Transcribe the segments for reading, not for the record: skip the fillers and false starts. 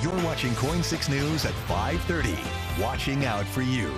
You're watching Coin 6 News at 5:30. Watching out for you.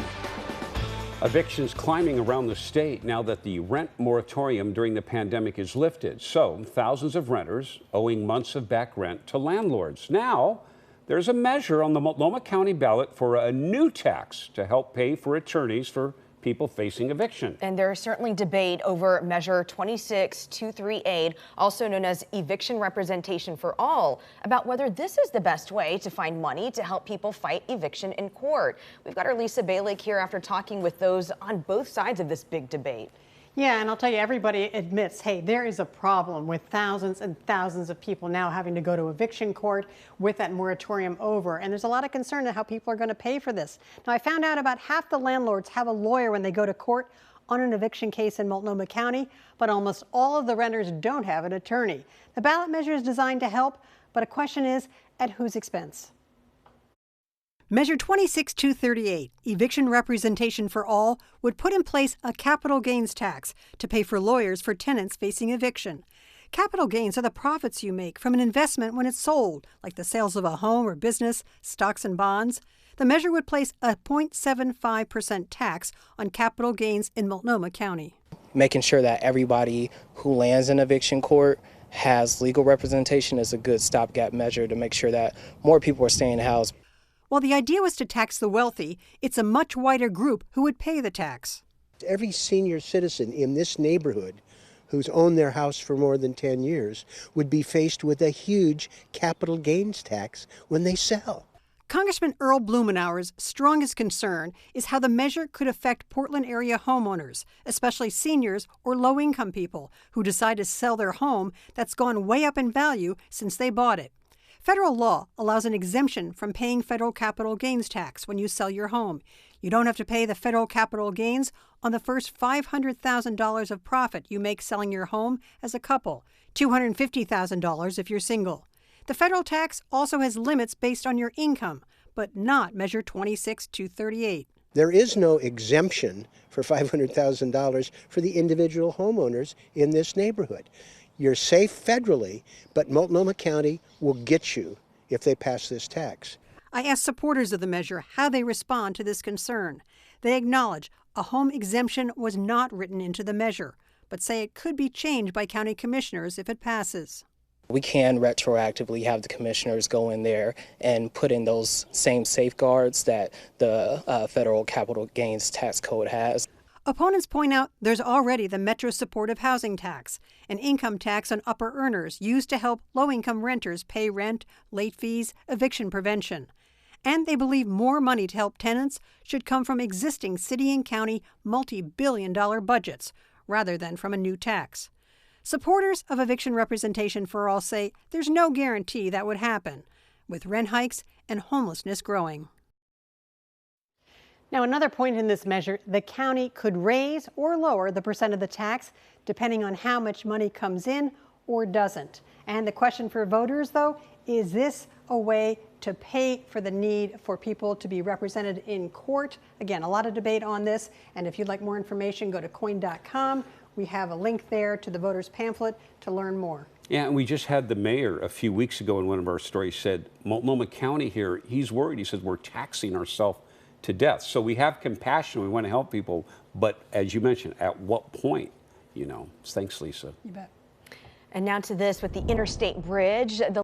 Evictions climbing around the state now that the rent moratorium during the pandemic is lifted. So thousands of renters owing months of back rent to landlords. Now there's a measure on the Multnomah County ballot for a new tax to help pay for attorneys for people facing eviction. And there's certainly debate over Measure 26238, also known as eviction representation for all, about whether this is the best way to find money to help people fight eviction in court. We've got our Lisa Balick here after talking with those on both sides of this big debate. Yeah, and I'll tell you, everybody admits, hey, there is a problem with thousands and thousands of people now having to go to eviction court with that moratorium over. And there's a lot of concern about how people are going to pay for this. Now, I found out about half the landlords have a lawyer when they go to court on an eviction case in Multnomah County, but almost all of the renters don't have an attorney. The ballot measure is designed to help, but a question is, at whose expense? Measure 26238, eviction representation for all, would put in place a capital gains tax to pay for lawyers for tenants facing eviction. Capital gains are the profits you make from an investment when it's sold, like the sales of a home or business, stocks and bonds. The measure would place a 0.75% tax on capital gains in Multnomah County. Making sure that everybody who lands in eviction court has legal representation is a good stopgap measure to make sure that more people are staying housed. While the idea was to tax the wealthy, it's a much wider group who would pay the tax. Every senior citizen in this neighborhood who's owned their house for more than 10 years would be faced with a huge capital gains tax when they sell. Congressman Earl Blumenauer's strongest concern is how the measure could affect Portland area homeowners, especially seniors or low-income people who decide to sell their home that's gone way up in value since they bought it. Federal law allows an exemption from paying federal capital gains tax when you sell your home. You don't have to pay the federal capital gains on the first $500,000 of profit you make selling your home as a couple, $250,000 if you're single. The federal tax also has limits based on your income, but not Measure 26238. There is no exemption for $500,000 for the individual homeowners in this neighborhood. You're safe federally, but Multnomah County will get you if they pass this tax. I asked supporters of the measure how they respond to this concern. They acknowledge a home exemption was not written into the measure, but say it could be changed by county commissioners if it passes. We can retroactively have the commissioners go in there and put in those same safeguards that the federal capital gains tax code has. Opponents point out there's already the Metro Supportive Housing Tax, an income tax on upper earners used to help low-income renters pay rent, late fees, eviction prevention. And they believe more money to help tenants should come from existing city and county multi-billion-dollar budgets, rather than from a new tax. Supporters of eviction representation for all say there's no guarantee that would happen, with rent hikes and homelessness growing. Now, another point in this measure, the county could raise or lower the percent of the tax depending on how much money comes in or doesn't. And the question for voters, though, is this a way to pay for the need for people to be represented in court? Again, a lot of debate on this. And if you'd like more information, go to coin.com. We have a link there to the voters' pamphlet to learn more. Yeah, and we just had the mayor a few weeks ago in one of our stories said, Multnomah County here, he's worried. He says, we're taxing ourselves to death. So we have compassion. We want to help people. But as you mentioned, at what point, you know? Thanks, Lisa. You bet. And now to this with the interstate bridge.